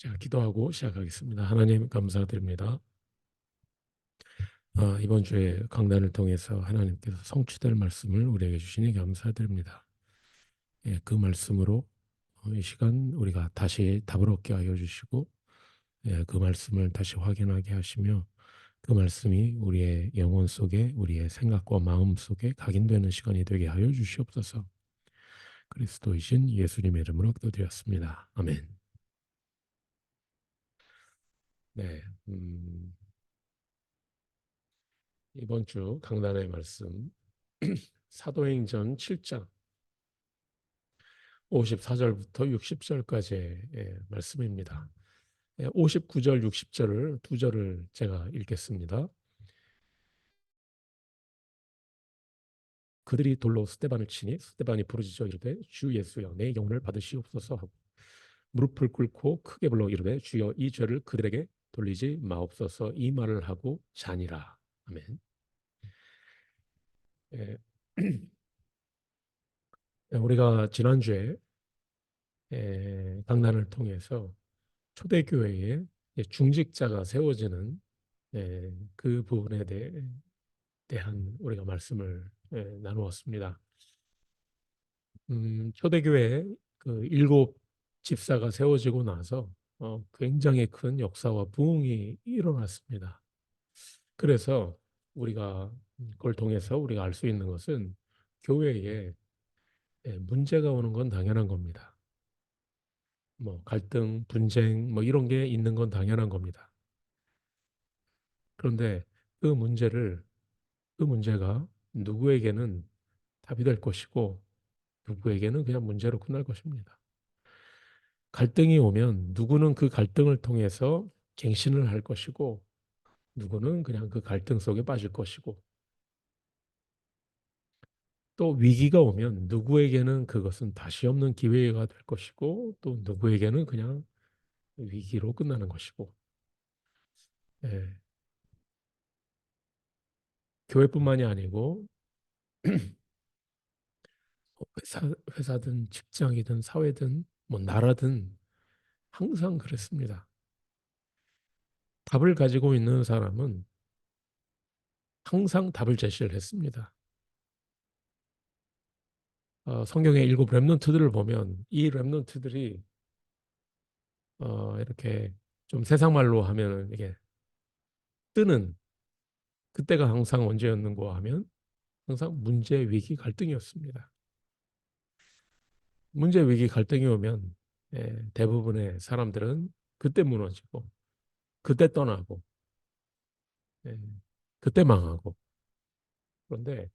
제가 기도하고 시작하겠습니다. 하나님 감사드립니다. 이번 주에 강단을 통해서 하나님께서 성취될 말씀을 우리에게 주시니 감사드립니다. 예, 그 말씀으로 이 시간 우리가 다시 답을 얻게 하여 주시고, 예, 그 말씀을 다시 확인하게 하시며 그 말씀이 우리의 영혼 속에, 우리의 생각과 마음 속에 각인되는 시간이 되게 하여 주시옵소서. 그리스도이신 예수님의 이름으로 기도드렸습니다. 아멘. 네, 이번 주 강단의 말씀 사도행전 7장 54절부터 60절까지의 말씀입니다. 59절, 60절을 두 절을 제가 읽겠습니다. 그들이 돌로 스데반을 치니 스데반이 부르짖어 이르되 주 예수여 내 영혼을 받으시옵소서 하고 무릎을 꿇고 크게 불러 이르되 주여 이 죄를 그들에게 돌리지 마옵소서 이 말을 하고 자니라. 아멘. 예, 우리가 지난주에 강단을 통해서 초대교회에 중직자가 세워지는 그 부분에 대한 우리가 말씀을 나누었습니다. 초대교회 그 일곱 집사가 세워지고 나서 굉장히 큰 역사와 부흥이 일어났습니다. 그래서 우리가 그걸 통해서 우리가 알 수 있는 것은 교회에 문제가 오는 건 당연한 겁니다. 뭐 갈등, 분쟁 뭐 이런 게 있는 건 당연한 겁니다. 그런데 그 문제를 그 문제가 누구에게는 답이 될 것이고 누구에게는 그냥 문제로 끝날 것입니다. 갈등이 오면 누구는 그 갈등을 통해서 갱신을 할 것이고 누구는 그냥 그 갈등 속에 빠질 것이고 또 위기가 오면 누구에게는 그것은 다시 없는 기회가 될 것이고 또 누구에게는 그냥 위기로 끝나는 것이고 예, 교회뿐만이 아니고 회사든 직장이든 사회든 뭐 나라든 항상 그랬습니다. 답을 가지고 있는 사람은 항상 답을 제시를 했습니다. 성경의 일곱 렘넌트들을 보면 이 렘넌트들이 이렇게 좀 세상 말로 하면 이게 뜨는 그때가 항상 언제였는고 하면 항상 문제, 위기, 갈등이었습니다. 문제, 위기, 갈등이 오면 대부분의 사람들은 그때 무너지고 그때 떠나고 예, 그때 망하고 그런데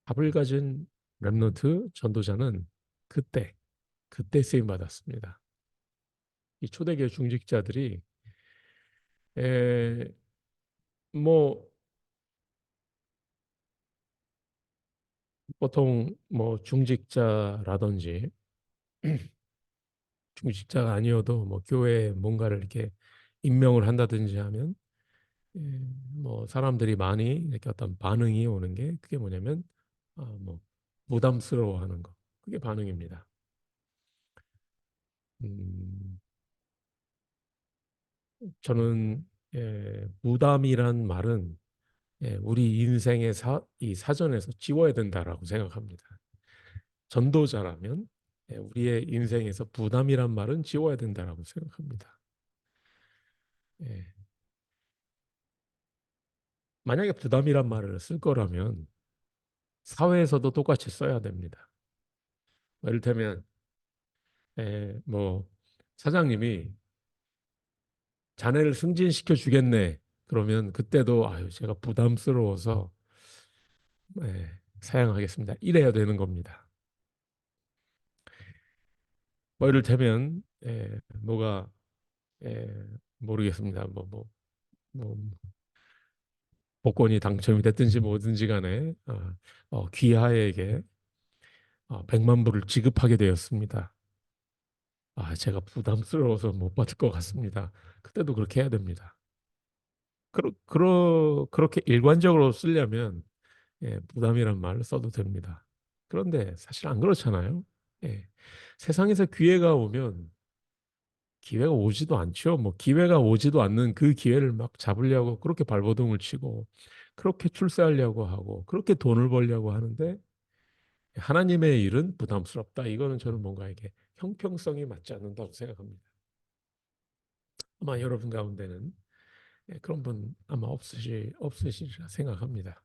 답을 가진 렘넌트 전도자는 그때 그때 쓰임 받았습니다. 이 초대교회 중직자들이 에, 뭐 보통 뭐 중직자라든지 중직자가 아니어도 뭐 교회에 뭔가를 이렇게 임명을 한다든지 하면 예, 뭐 사람들이 많이 이렇게 어떤 반응이 오는 게 그게 뭐냐면 뭐 부담스러워하는 거 그게 반응입니다. 음, 저는 부담이란 말은 우리 인생의 이 사전에서 지워야 된다라고 생각합니다. 전도자라면 우리의 인생에서 부담이란 말은 지워야 된다라고 생각합니다. 예, 만약에 부담이란 말을 쓸 거라면 사회에서도 똑같이 써야 됩니다. 예를 들면 뭐 사장님이 자네를 승진시켜 주겠네. 그러면 그때도 아유 제가 부담스러워서 사양하겠습니다. 이래야 되는 겁니다. 뭐 이를테면 뭐가 모르겠습니다. 뭐 복권이 당첨이 됐든지 뭐든지 간에 귀하에게 100만 불을 지급하게 되었습니다. 제가 부담스러워서 못 받을 것 같습니다. 그때도 그렇게 해야 됩니다. 그렇게 일관적으로 쓰려면 부담이란 말을 써도 됩니다. 그런데 사실 안 그렇잖아요. 예. 세상에서 기회가 오면 기회가 오지도 않죠. 뭐 기회가 오지도 않는 그 기회를 막 잡으려고 그렇게 발버둥을 치고 그렇게 출세하려고 하고 그렇게 돈을 벌려고 하는데 하나님의 일은 부담스럽다. 이거는 저는 뭔가 이게 형평성이 맞지 않는다고 생각합니다. 아마 여러분 가운데는 그런 분 아마 없으시리라 생각합니다.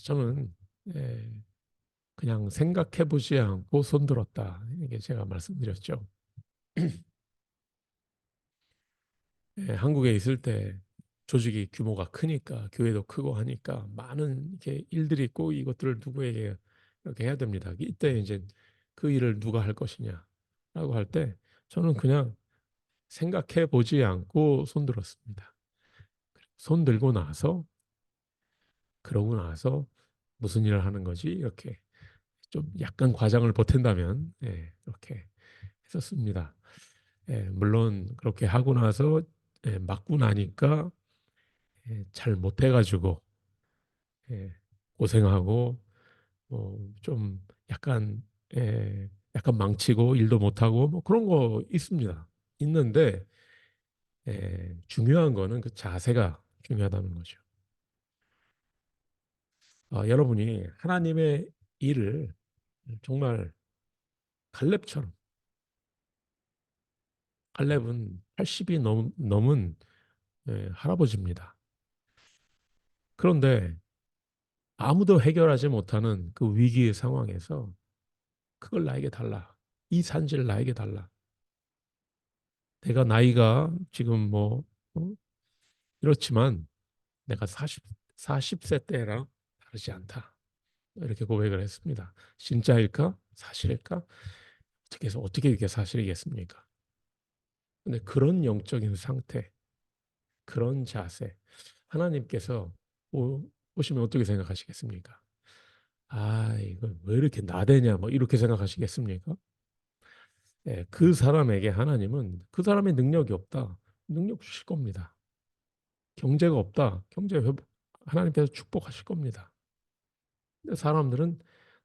저는 예, 그냥 생각해 보지 않고 손들었다. 이게 제가 말씀드렸죠. 한국에 있을 때 조직이 규모가 크니까 교회도 크고 하니까 많은 이렇게 일들이 있고 이것들을 누구에게 이렇게 해야 됩니다. 이때 이제 그 일을 누가 할 것이냐라고 할 때 저는 그냥 생각해 보지 않고 손들었습니다. 손 들고 나서 그러고 나서 무슨 일을 하는 거지? 이렇게 좀 약간 과장을 보탠다면 이렇게 했었습니다. 물론 그렇게 하고 나서 맞고 나니까 잘 못해가지고 예, 고생하고 좀 약간 약간 망치고 일도 못하고 뭐 그런 거 있습니다. 있는데 중요한 거는 그 자세가 중요하다는 거죠. 여러분이 하나님의 일을 정말 갈렙처럼 갈렙은 80이 넘은 할아버지입니다. 그런데 아무도 해결하지 못하는 그 위기의 상황에서 그걸 나에게 달라. 이 산지를 나에게 달라. 내가 나이가 지금 뭐 이렇지만 내가 40세 때랑 다르지 않다. 이렇게 고백을 했습니다. 진짜일까? 사실일까? 어떻게 해서 어떻게 이게 사실이겠습니까? 근데 그런 영적인 상태, 그런 자세, 하나님께서 보시면 어떻게 생각하시겠습니까? 아, 이거 왜 이렇게 나대냐, 뭐 이렇게 생각하시겠습니까? 그 사람에게 하나님은 그 사람의 능력이 없다. 능력 주실 겁니다. 경제가 없다. 경제 회복, 하나님께서 축복하실 겁니다. 근데 사람들은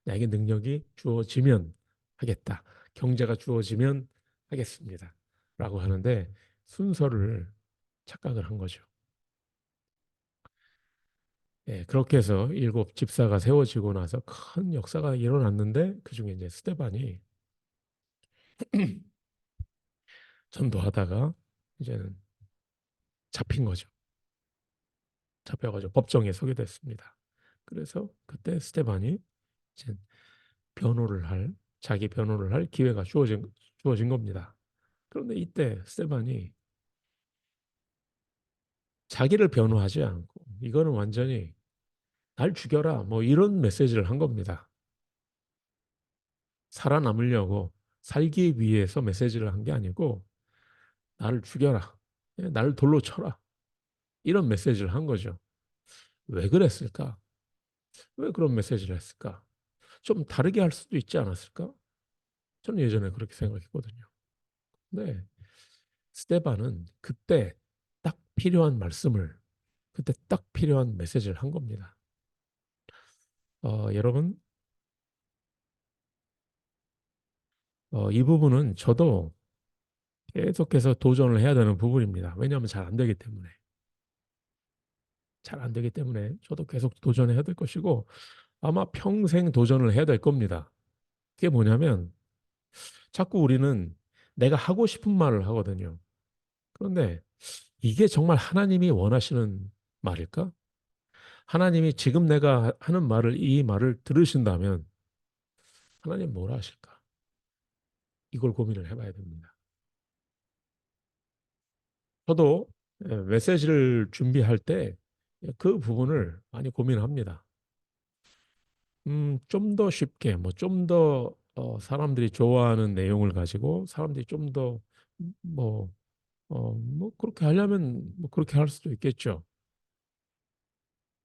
나에게 능력이 주어지면 하겠다. 경제가 주어지면 하겠습니다. 라고 하는데 순서를 착각을 한 거죠. 그렇게 해서 일곱 집사가 세워지고 나서 큰 역사가 일어났는데 그중에 이제 스데반이 전도하다가 이제는 잡힌 거죠. 잡혀가지고 법정에 서게 됐습니다. 그래서 그때 스테반이 이제 변호를 할 자기 변호를 할 기회가 주어진 겁니다. 그런데 이때 스테반이 자기를 변호하지 않고 이거는 완전히 날 죽여라 뭐 이런 메시지를 한 겁니다. 살아남으려고 살기 위해서 메시지를 한 게 아니고 나를 죽여라. 나를 돌로 쳐라. 이런 메시지를 한 거죠. 왜 그랬을까? 왜 그런 메시지를 했을까? 좀 다르게 할 수도 있지 않았을까? 저는 예전에 그렇게 생각했거든요. 네. 스테반은 그때 딱 필요한 말씀을, 그때 딱 필요한 메시지를 한 겁니다. 여러분, 이 부분은 저도 계속해서 도전을 해야 되는 부분입니다. 왜냐하면 잘 안 되기 때문에. 잘 안 되기 때문에 저도 계속 도전해야 될 것이고 아마 평생 도전을 해야 될 겁니다. 그게 뭐냐면 자꾸 우리는 내가 하고 싶은 말을 하거든요. 그런데 이게 정말 하나님이 원하시는 말일까? 하나님이 지금 내가 하는 말을 이 말을 들으신다면 하나님 뭐라 하실까? 이걸 고민을 해봐야 됩니다. 저도 메시지를 준비할 때 그 부분을 많이 고민합니다. 좀 더 쉽게, 뭐 좀 더 사람들이 좋아하는 내용을 가지고 사람들이 좀 더 뭐, 뭐 그렇게 하려면 뭐 그렇게 할 수도 있겠죠.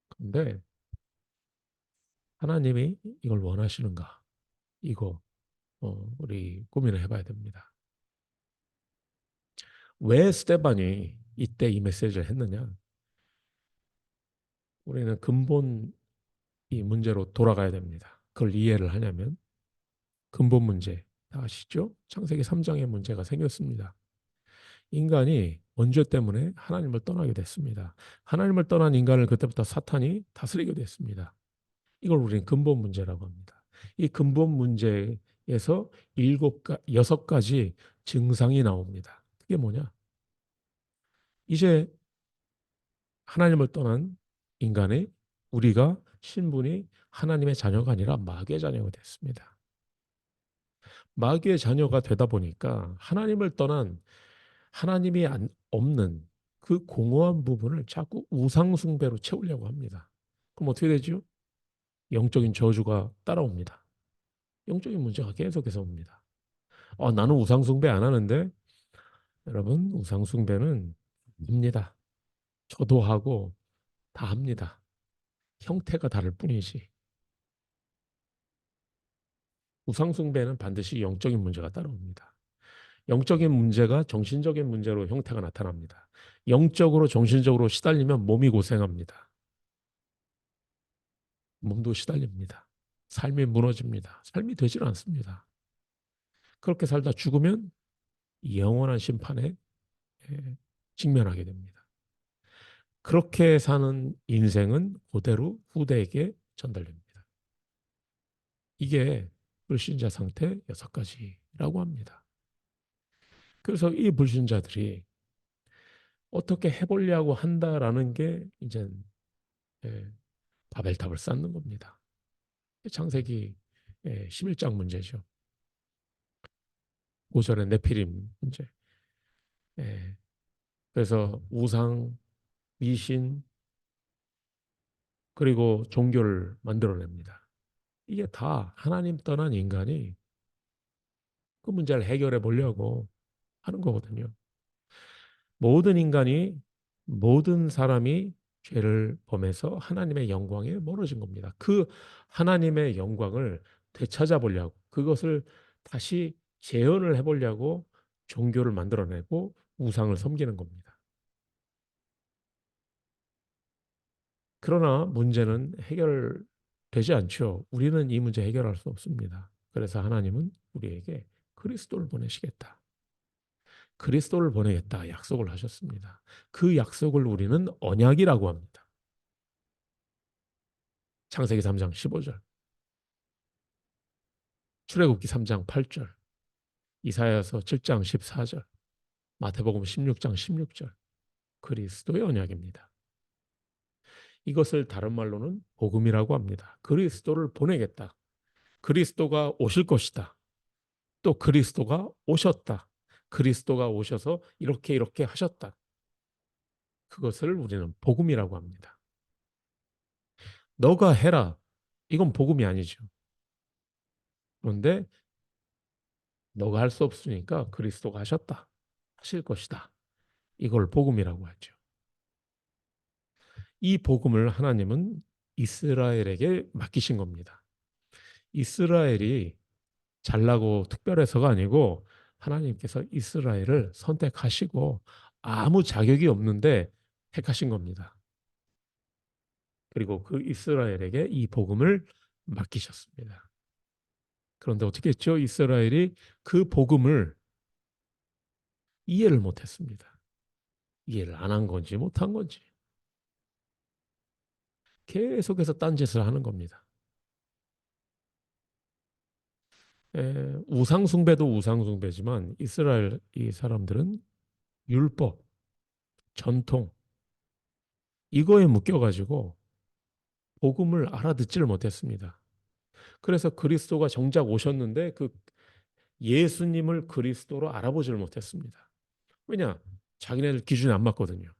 근데 하나님이 이걸 원하시는가? 이거 우리 고민을 해봐야 됩니다. 왜 스테반이 이때 이 메시지를 했느냐? 우리는 근본 이 문제로 돌아가야 됩니다. 그걸 이해를 하려면 근본 문제. 다 아시죠? 창세기 3장에 문제가 생겼습니다. 인간이 원죄 때문에 하나님을 떠나게 됐습니다. 하나님을 떠난 인간을 그때부터 사탄이 다스리게 됐습니다. 이걸 우리는 근본 문제라고 합니다. 이 근본 문제에서 여섯 가지 증상이 나옵니다. 그게 뭐냐? 이제 하나님을 떠난 인간의 우리가 신분이 하나님의 자녀가 아니라 마귀의 자녀가 됐습니다. 마귀의 자녀가 되다 보니까 하나님을 떠난 하나님이 없는 그 공허한 부분을 자꾸 우상숭배로 채우려고 합니다. 그럼 어떻게 되죠? 영적인 저주가 따라옵니다. 영적인 문제가 계속해서 옵니다. 나는 우상숭배 안 하는데 여러분 우상숭배는 합니다. 저도 하고 다 합니다. 형태가 다를 뿐이지. 우상숭배는 반드시 영적인 문제가 따라옵니다. 영적인 문제가 정신적인 문제로 형태가 나타납니다. 영적으로 정신적으로 시달리면 몸이 고생합니다. 몸도 시달립니다. 삶이 무너집니다. 삶이 되질 않습니다. 그렇게 살다 죽으면 영원한 심판에 직면하게 됩니다. 그렇게 사는 인생은 그대로 후대에게 전달됩니다. 이게 불신자 상태 6가지라고 합니다. 그래서 이 불신자들이 어떻게 해보려고 한다라는 게 이제 바벨탑을 쌓는 겁니다. 창세기 11장 문제죠. 5절의 네피림 문제. 그래서 우상, 미신, 그리고 종교를 만들어냅니다. 이게 다 하나님 떠난 인간이 그 문제를 해결해 보려고 하는 거거든요. 모든 인간이, 모든 사람이 죄를 범해서 하나님의 영광에 멀어진 겁니다. 그 하나님의 영광을 되찾아 보려고, 그것을 다시 재현을 해보려고 종교를 만들어내고 우상을 섬기는 겁니다. 그러나 문제는 해결되지 않죠. 우리는 이 문제 해결할 수 없습니다. 그래서 하나님은 우리에게 그리스도를 보내시겠다. 그리스도를 보내겠다 약속을 하셨습니다. 그 약속을 우리는 언약이라고 합니다. 창세기 3장 15절, 출애굽기 3장 8절, 이사야서 7장 14절, 마태복음 16장 16절. 그리스도의 언약입니다. 이것을 다른 말로는 복음이라고 합니다. 그리스도를 보내겠다. 그리스도가 오실 것이다. 또 그리스도가 오셨다. 그리스도가 오셔서 이렇게 이렇게 하셨다. 그것을 우리는 복음이라고 합니다. 너가 해라. 이건 복음이 아니죠. 그런데 너가 할 수 없으니까 그리스도가 하셨다. 하실 것이다. 이걸 복음이라고 하죠. 이 복음을 하나님은 이스라엘에게 맡기신 겁니다. 이스라엘이 잘나고 특별해서가 아니고 하나님께서 이스라엘을 선택하시고 아무 자격이 없는데 택하신 겁니다. 그리고 그 이스라엘에게 이 복음을 맡기셨습니다. 그런데 어떻게 했죠? 이스라엘이 그 복음을 이해를 못했습니다. 이해를 안 한 건지 못한 건지 계속해서 딴짓을 하는 겁니다. 우상숭배도 우상숭배지만 이스라엘 이 사람들은 율법, 전통 이거에 묶여가지고 복음을 알아듣지를 못했습니다. 그래서 그리스도가 정작 오셨는데 그 예수님을 그리스도로 알아보지를 못했습니다. 왜냐? 자기네들 기준에 안 맞거든요.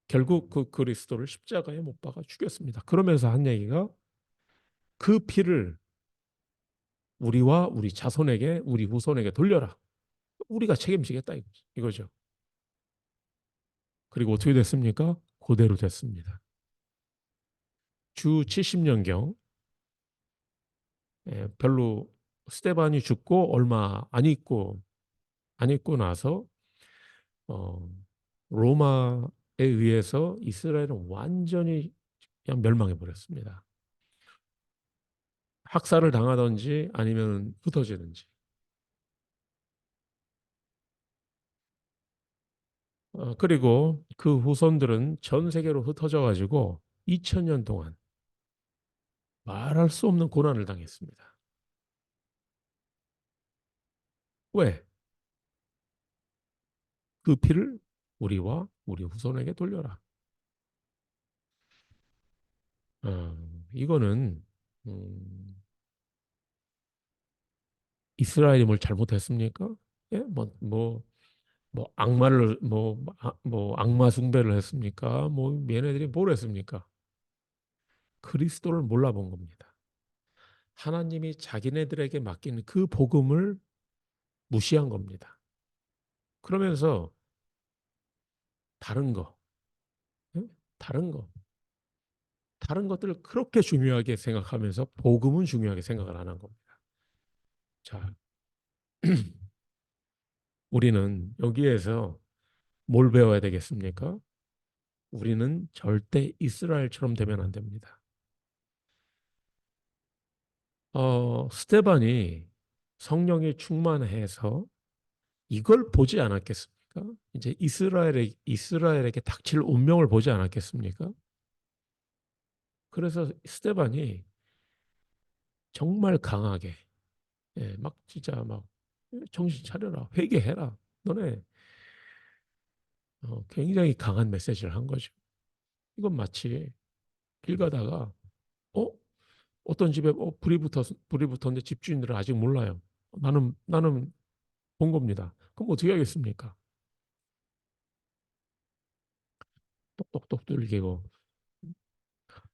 결국 그 그리스도를 십자가에 못 박아 죽였습니다. 그러면서 한 얘기가 그 피를 우리와 우리 자손에게, 우리 후손에게 돌려라. 우리가 책임지겠다 이거죠. 그리고 어떻게 됐습니까? 그대로 됐습니다. 주 70년경 별로 스테반이 죽고 얼마 안 있고 나서 어, 로마에 의해서 이스라엘은 완전히 그냥 멸망해 버렸습니다. 학살을 당하든지 아니면 흩어지든지. 그리고 그 후손들은 전 세계로 흩어져 가지고 2000년 동안 말할 수 없는 고난을 당했습니다. 왜? 그 피를 우리와 우리 후손에게 돌려라. 이거는 음, 이스라엘이 뭘 잘못했습니까? 예? 뭐 악마를 뭐 악마 숭배를 했습니까? 뭐 얘네들이 뭘 했습니까? 그리스도를 몰라본 겁니다. 하나님이 자기네들에게 맡긴 그 복음을 무시한 겁니다. 그러면서 다른 거, 예? 다른 거, 다른 것들을 그렇게 중요하게 생각하면서 복음은 중요하게 생각을 안 한 겁니다. 자, 우리는 여기에서 뭘 배워야 되겠습니까? 우리는 절대 이스라엘처럼 되면 안 됩니다. 스테반이 성령이 충만해서 이걸 보지 않았겠습니까? 이제 이스라엘에게 닥칠 운명을 보지 않았겠습니까? 그래서 스테반이 정말 강하게, 막 진짜 막 정신 차려라, 회개해라. 너네 굉장히 강한 메시지를 한 거죠. 이건 마치 길 가다가 어 어떤 집에 불이 붙었는데 집주인들은 아직 몰라요. 나는 본 겁니다. 그럼 어떻게 하겠습니까? 똑똑똑 뚫기고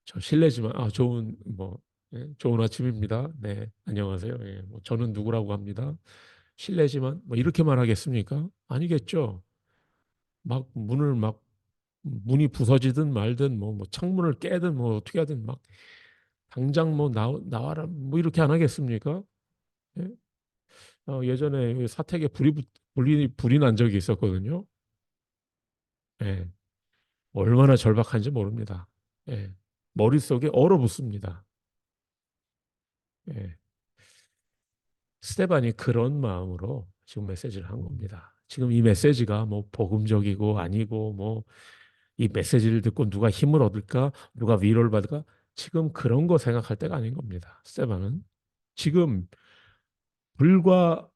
저 실례지만 좋은 좋은 아침입니다. 네, 안녕하세요. 예, 뭐 저는 누구라고 합니다. 실례지만 뭐 이렇게 말하겠습니까? 아니겠죠. 막 문이 부서지든 말든 뭐 창문을 깨든 뭐 어떻게 하든 막 당장 뭐 나와라 뭐 이렇게 안 하겠습니까? 예? 예전에 사택에 불이 난 적이 있었거든요. 예. 얼마나 절박한지 모릅니다. 예. 머릿속에 얼어붙습니다. 예. 스테반이 그런 마음으로 지금 메시지를 한 겁니다. 지금 이 메시지가 뭐 복음적이고 아니고 뭐 이 메시지를 듣고 누가 힘을 얻을까, 누가 위로를 받을까, 지금 그런 거 생각할 때가 아닌 겁니다. 스테반은 지금 불과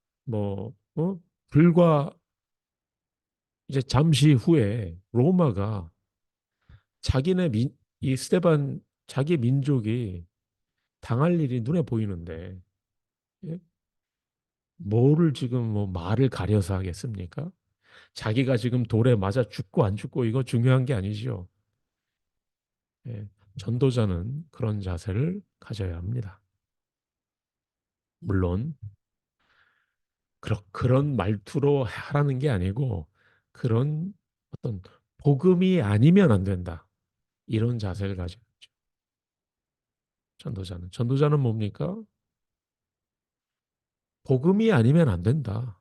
불과 이제 잠시 후에 로마가 자기네 이 스테반 자기 민족이 당할 일이 눈에 보이는데 예? 뭐를 지금 뭐 말을 가려서 하겠습니까? 자기가 지금 돌에 맞아 죽고 안 죽고 이거 중요한 게 아니죠. 예. 전도자는 그런 자세를 가져야 합니다. 물론 그런 말투로 하라는 게 아니고 그런 어떤 복음이 아니면 안 된다. 이런 자세를 가지고 있죠. 전도자는 뭡니까? 복음이 아니면 안 된다.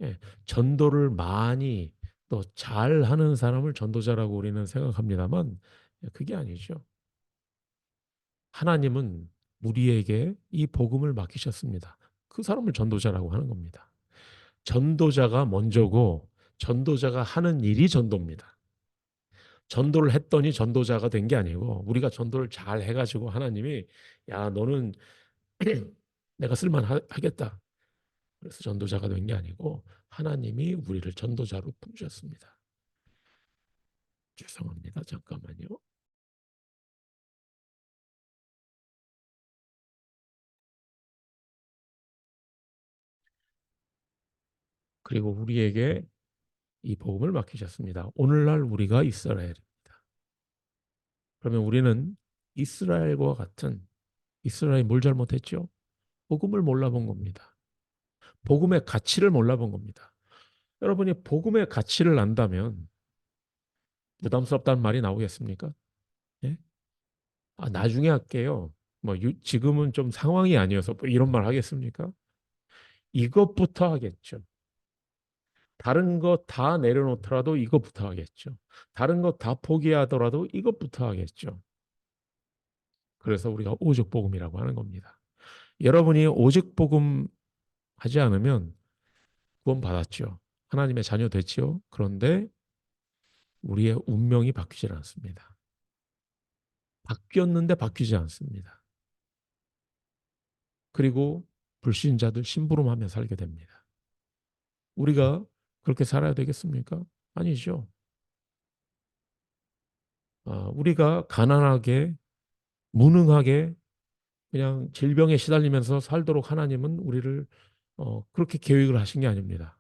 예. 전도를 많이 또 잘하는 사람을 전도자라고 우리는 생각합니다만 그게 아니죠. 하나님은 우리에게 이 복음을 맡기셨습니다. 그 사람을 전도자라고 하는 겁니다. 전도자가 먼저고 전도자가 하는 일이 전도입니다. 전도를 했더니 전도자가 된 게 아니고 우리가 전도를 잘 해가지고 하나님이 야 너는 내가 쓸만하겠다. 그래서 전도자가 된 게 아니고 하나님이 우리를 전도자로 부르셨습니다. 죄송합니다. 잠깐만요. 그리고 우리에게 이 복음을 맡기셨습니다. 오늘날 우리가 이스라엘입니다. 그러면 우리는 이스라엘과 같은 이스라엘이 뭘 잘못했죠? 복음을 몰라본 겁니다. 복음의 가치를 몰라본 겁니다. 여러분이 복음의 가치를 안다면 부담스럽다는 말이 나오겠습니까? 예? 나중에 할게요. 지금은 좀 상황이 아니어서 뭐 이런 말 하겠습니까? 이것부터 하겠죠. 다른 거 다 내려놓더라도 이것부터 하겠죠. 다른 거 다 포기하더라도 이것부터 하겠죠. 그래서 우리가 오직 복음이라고 하는 겁니다. 여러분이 오직 복음 하지 않으면 구원 받았죠. 하나님의 자녀 됐지요. 그런데 우리의 운명이 바뀌질 않습니다. 바뀌었는데 바뀌지 않습니다. 그리고 불신자들 심부름하며 살게 됩니다. 우리가 그렇게 살아야 되겠습니까? 아니죠. 우리가 가난하게 무능하게 그냥 질병에 시달리면서 살도록 하나님은 우리를 그렇게 계획을 하신 게 아닙니다.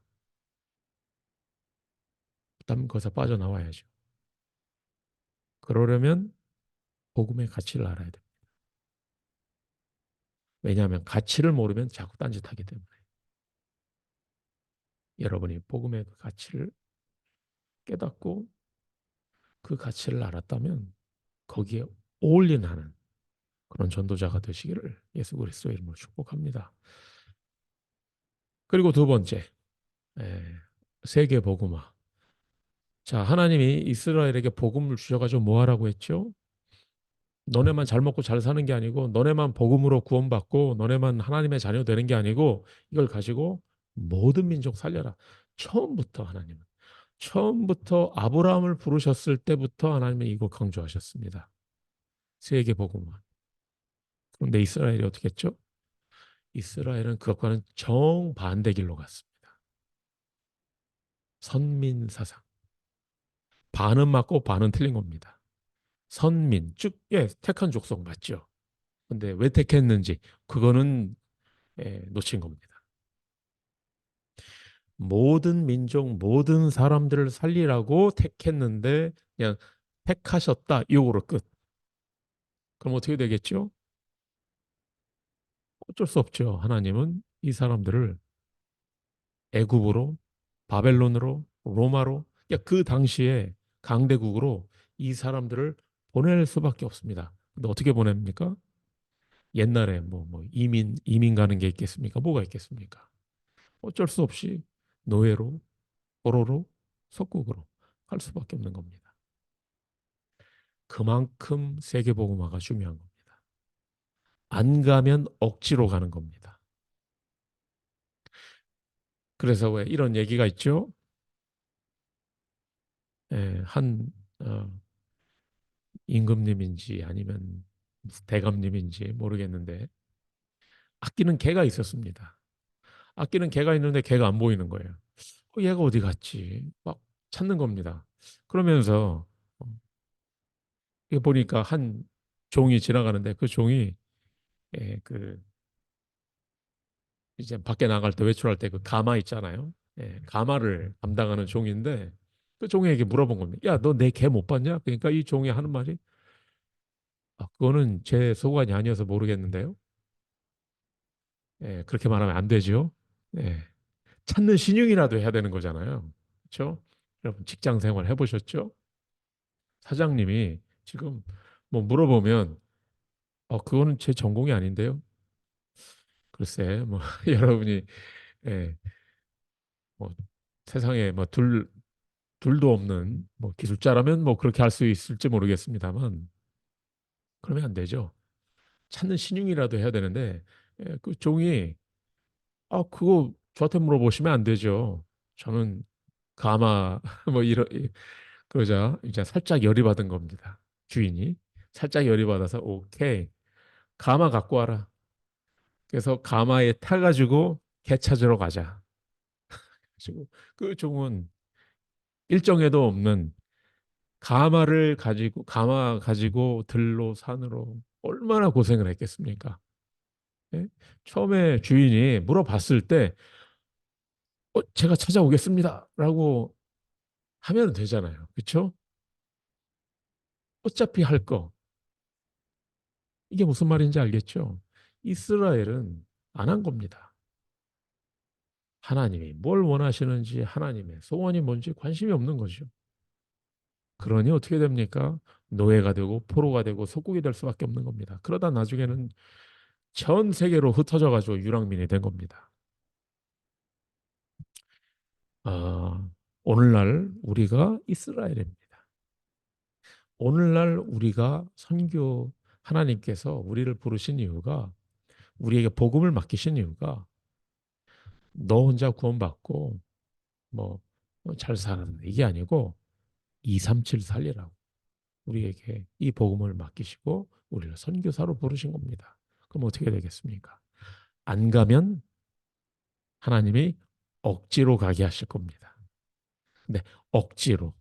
그다음 거기서 빠져나와야죠. 그러려면 복음의 가치를 알아야 돼요. 왜냐하면 가치를 모르면 자꾸 딴짓하기 때문에. 여러분이 복음의 그 가치를 깨닫고 그 가치를 알았다면 거기에 올인하는 그런 전도자가 되시기를 예수 그리스도의 이름으로 축복합니다. 그리고 두 번째, 세계 복음화. 자, 하나님이 이스라엘에게 복음을 주셔가지고 뭐 하라고 했죠? 너네만 잘 먹고 잘 사는 게 아니고 너네만 복음으로 구원받고 너네만 하나님의 자녀 되는 게 아니고 이걸 가지고 모든 민족 살려라. 처음부터 하나님은 처음부터 아브라함을 부르셨을 때부터 하나님은 이거 강조하셨습니다. 세계 복음화. 그런데 이스라엘이 어떻게 했죠? 이스라엘은 그것과는 정반대 길로 갔습니다. 선민 사상. 반은 맞고 반은 틀린 겁니다. 선민, 쭉, 예, 택한 족속 맞죠. 근데 왜 택했는지, 그거는, 놓친 겁니다. 모든 민족, 모든 사람들을 살리라고 택했는데, 그냥 택하셨다. 이거로 끝. 그럼 어떻게 되겠죠? 어쩔 수 없죠. 하나님은 이 사람들을 애굽으로, 바벨론으로, 로마로, 그 당시에 강대국으로 이 사람들을 보낼 수밖에 없습니다. 근데 어떻게 보냅니까? 옛날에 뭐 이민 가는 게 있겠습니까? 뭐가 있겠습니까? 어쩔 수 없이 노예로, 포로로, 속국으로 갈 수밖에 없는 겁니다. 그만큼 세계복음화가 중요한 겁니다. 안 가면 억지로 가는 겁니다. 그래서 왜 이런 얘기가 있죠? 한 어, 임금님인지 아니면 대감님인지 모르겠는데 아끼는 개가 있었습니다. 아끼는 개가 있는데 개가 안 보이는 거예요. 얘가 어디 갔지? 막 찾는 겁니다. 그러면서 이거 보니까 한 종이 지나가는데 그 종이 그 이제 밖에 나갈 때 외출할 때 그 가마 있잖아요. 가마를 담당하는 종인데 그 종에게 물어본 겁니다. 야, 너 내 개 못 봤냐? 그러니까 이 종이 하는 말이 그거는 제 소관이 아니어서 모르겠는데요. 그렇게 말하면 안 되죠. 예, 찾는 신용이라도 해야 되는 거잖아요. 그렇죠? 여러분 직장 생활 해보셨죠? 사장님이 지금 뭐 물어보면 그거는 제 전공이 아닌데요. 글쎄 뭐 여러분이 예, 뭐 세상에 뭐 둘도 없는 뭐 기술자라면 뭐 그렇게 할 수 있을지 모르겠습니다만 그러면 안 되죠. 찾는 신용이라도 해야 되는데 그 종이 그거 저한테 물어보시면 안 되죠. 저는 가마 뭐 이러 그러자 이제 살짝 열이 받은 겁니다. 주인이 살짝 열이 받아서 오케이 가마 갖고 와라. 그래서 가마에 타가지고 개 찾으러 가자. 그리고 그 종은 일정에도 없는 가마 가지고 들로 산으로 얼마나 고생을 했겠습니까? 예? 처음에 주인이 물어봤을 때 제가 찾아오겠습니다라고 하면 되잖아요. 그렇죠? 어차피 할 거. 이게 무슨 말인지 알겠죠? 이스라엘은 안 한 겁니다. 하나님이 뭘 원하시는지 하나님의 소원이 뭔지 관심이 없는 거죠. 그러니 어떻게 됩니까? 노예가 되고 포로가 되고 속국이 될 수밖에 없는 겁니다. 그러다 나중에는 전 세계로 흩어져 가지고 유랑민이 된 겁니다. 아, 오늘날 우리가 이스라엘입니다. 오늘날 우리가 선교하는 하나님께서 우리를 부르신 이유가, 우리에게 복음을 맡기신 이유가 너 혼자 구원받고 뭐 잘 사는 이게 아니고 237 살리라고 우리에게 이 복음을 맡기시고 우리를 선교사로 부르신 겁니다. 그럼 어떻게 되겠습니까? 안 가면 하나님이 억지로 가게 하실 겁니다. 근데 억지로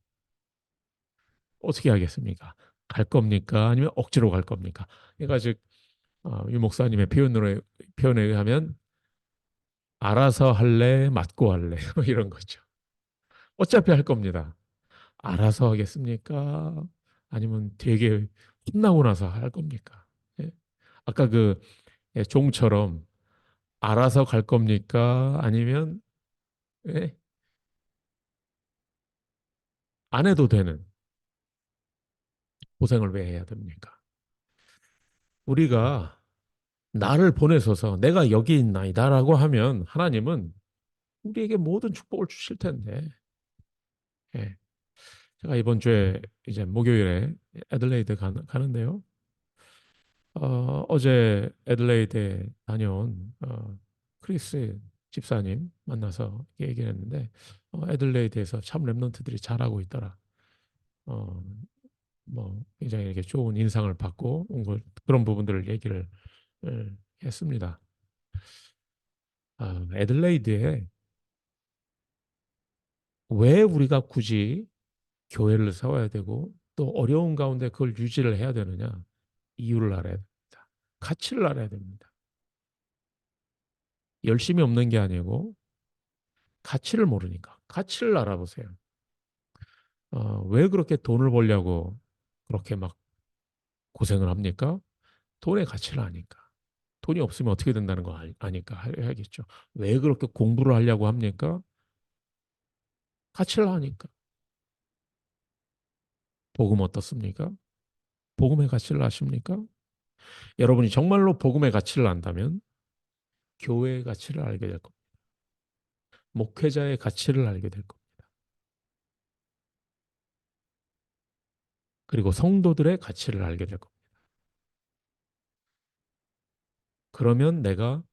어떻게 하겠습니까? 갈 겁니까? 아니면 억지로 갈 겁니까? 그러니까 즉 유 목사님의 표현에 의하면 알아서 할래, 맞고 할래 뭐 이런 거죠. 어차피 할 겁니다. 알아서 하겠습니까? 아니면 되게 혼나고 나서 할 겁니까? 예? 아까 그 종처럼 알아서 갈 겁니까? 아니면 예? 안 해도 되는 고생을 왜 해야 됩니까? 우리가 나를 보내셔서 내가 여기 있나이다라고 하면 하나님은 우리에게 모든 축복을 주실 텐데. 예. 제가 이번 주에 이제 목요일에 애들레이드 가는데요. 어제 애들레이드에 다녀온 크리스 집사님 만나서 얘기를 했는데 애들레이드에서 참 랩런트들이 잘하고 있더라. 어, 뭐 굉장히 이렇게 좋은 인상을 받고 온 걸, 그런 부분들을 얘기를 했습니다. 애들레이드에 왜 우리가 굳이 교회를 세워야 되고 또 어려운 가운데 그걸 유지를 해야 되느냐? 이유를 알아야 됩니다. 가치를 알아야 됩니다. 열심이 없는 게 아니고 가치를 모르니까. 가치를 알아보세요. 왜 그렇게 돈을 벌려고 그렇게 막 고생을 합니까? 돈의 가치를 아니까. 돈이 없으면 어떻게 된다는 거 아니까 해야겠죠. 왜 그렇게 공부를 하려고 합니까? 가치를 아니까. 복음 어떻습니까? 복음의 가치를 아십니까? 여러분이 정말로 복음의 가치를 안다면 교회의 가치를 알게 될 겁니다. 목회자의 가치를 알게 될 겁니다. 그리고 성도들의 가치를 알게 될 겁니다. 그러면 내가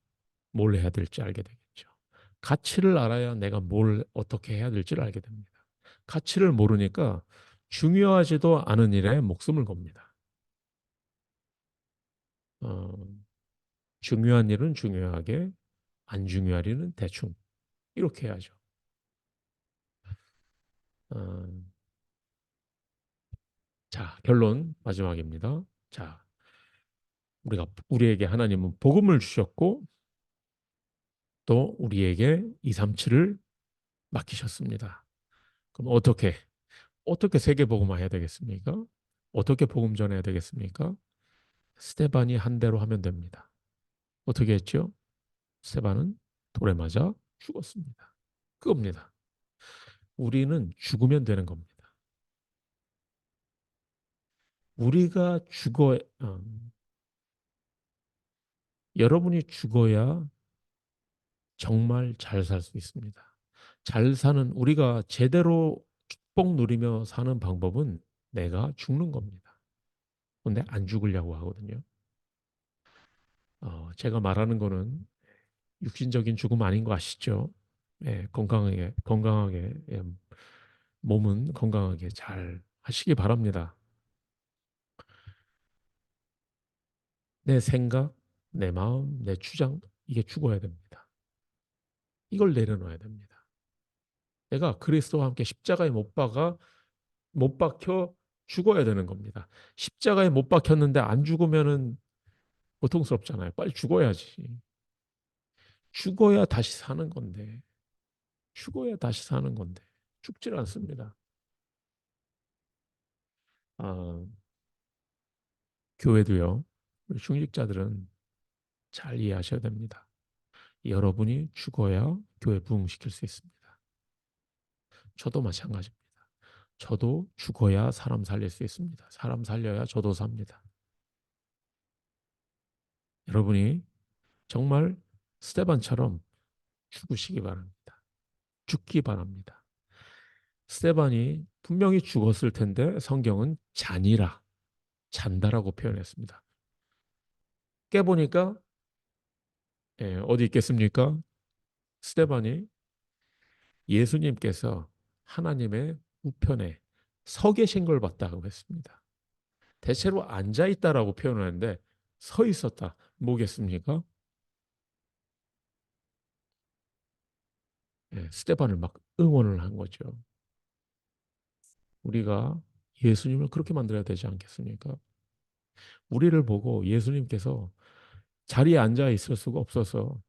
뭘 해야 될지 알게 되겠죠. 가치를 알아야 내가 뭘 어떻게 해야 될지를 알게 됩니다. 가치를 모르니까 중요하지도 않은 일에 목숨을 겁니다. 어, 중요한 일은 중요하게, 안 중요한 일은 대충 이렇게 해야죠. 어, 자, 결론 마지막입니다. 자, 우리에게 하나님은 복음을 주셨고 또 우리에게 237을 맡기셨습니다. 그럼 어떻게 세계 복음화해야 되겠습니까? 어떻게 복음 전해야 되겠습니까? 스테반이 한 대로 하면 됩니다. 어떻게 했죠? 스테반은 돌에 맞아 죽었습니다. 그겁니다. 우리는 죽으면 되는 겁니다. 우리가 여러분이 죽어야 정말 잘 살 수 있습니다. 잘 사는, 우리가 제대로 축복 누리며 사는 방법은 내가 죽는 겁니다. 근데 안 죽으려고 하거든요. 제가 말하는 거는 육신적인 죽음 아닌 거 아시죠? 예, 건강하게, 예, 몸은 건강하게 잘 하시기 바랍니다. 내 생각, 내 마음, 내 주장, 이게 죽어야 됩니다. 이걸 내려놓아야 됩니다. 내가 그리스도와 함께 십자가에 못 박혀 죽어야 되는 겁니다. 십자가에 못 박혔는데 안 죽으면은 고통스럽잖아요. 빨리 죽어야지. 죽어야 다시 사는 건데. 죽어야 다시 사는 건데. 죽질 않습니다. 아, 교회도요. 우리 중직자들은 잘 이해하셔야 됩니다. 여러분이 죽어야 교회 부흥시킬 수 있습니다. 저도 마찬가지입니다. 저도 죽어야 사람 살릴 수 있습니다. 사람 살려야 저도 삽니다. 여러분이 정말 스테반처럼 죽으시기 바랍니다. 죽기 바랍니다. 스테반이 분명히 죽었을 텐데 성경은 잔다라고 표현했습니다. 깨보니까 어디 있겠습니까? 스데반이 예수님께서 하나님의 우편에 서 계신 걸 봤다고 했습니다. 대체로 앉아 있다라고 표현하는데 서 있었다. 뭐겠습니까? 스데반을 막 응원을 한 거죠. 우리가 예수님을 그렇게 만들어야 되지 않겠습니까? 우리를 보고 예수님께서 자리에 앉아 있을 수가 없어서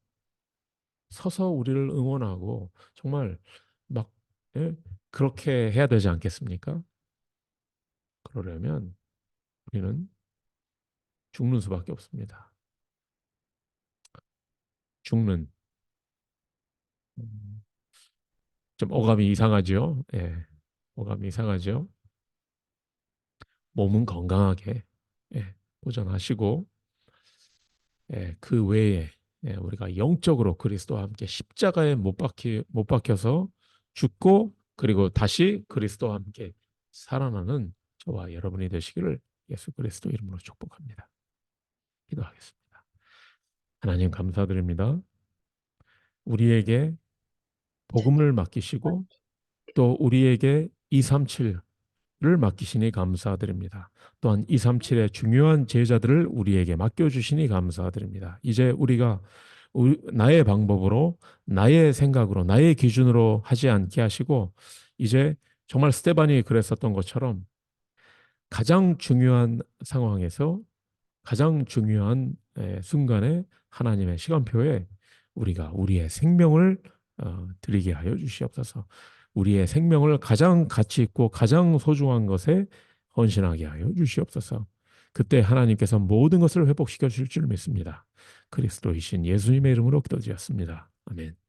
서서 우리를 응원하고 정말 막 예? 그렇게 해야 되지 않겠습니까? 그러려면 우리는 죽는 수밖에 없습니다. 죽는 음, 좀 어감이 이상하죠. 예, 어감이 이상하죠. 몸은 건강하게 보존하시고 그 외에 우리가 영적으로 그리스도와 함께 십자가에 못 박혀서 죽고 그리고 다시 그리스도와 함께 살아나는 저와 여러분이 되시기를 예수 그리스도 이름으로 축복합니다. 기도하겠습니다. 하나님 감사드립니다. 우리에게 복음을 맡기시고 또 우리에게 237을 맡기시니 감사드립니다. 또한 237의 중요한 제자들을 우리에게 맡겨주시니 감사드립니다. 이제 우리가 나의 방법으로 나의 생각으로 나의 기준으로 하지 않게 하시고 이제 정말 스테반이 그랬었던 것처럼 가장 중요한 상황에서 가장 중요한 순간에 하나님의 시간표에 우리가 우리의 생명을 드리게 하여 주시옵소서. 우리의 생명을 가장 가치 있고 가장 소중한 것에 헌신하게 하여 주시옵소서. 그때 하나님께서 모든 것을 회복시켜 주실 줄 믿습니다. 그리스도이신 예수님의 이름으로 기도드렸습니다. 아멘.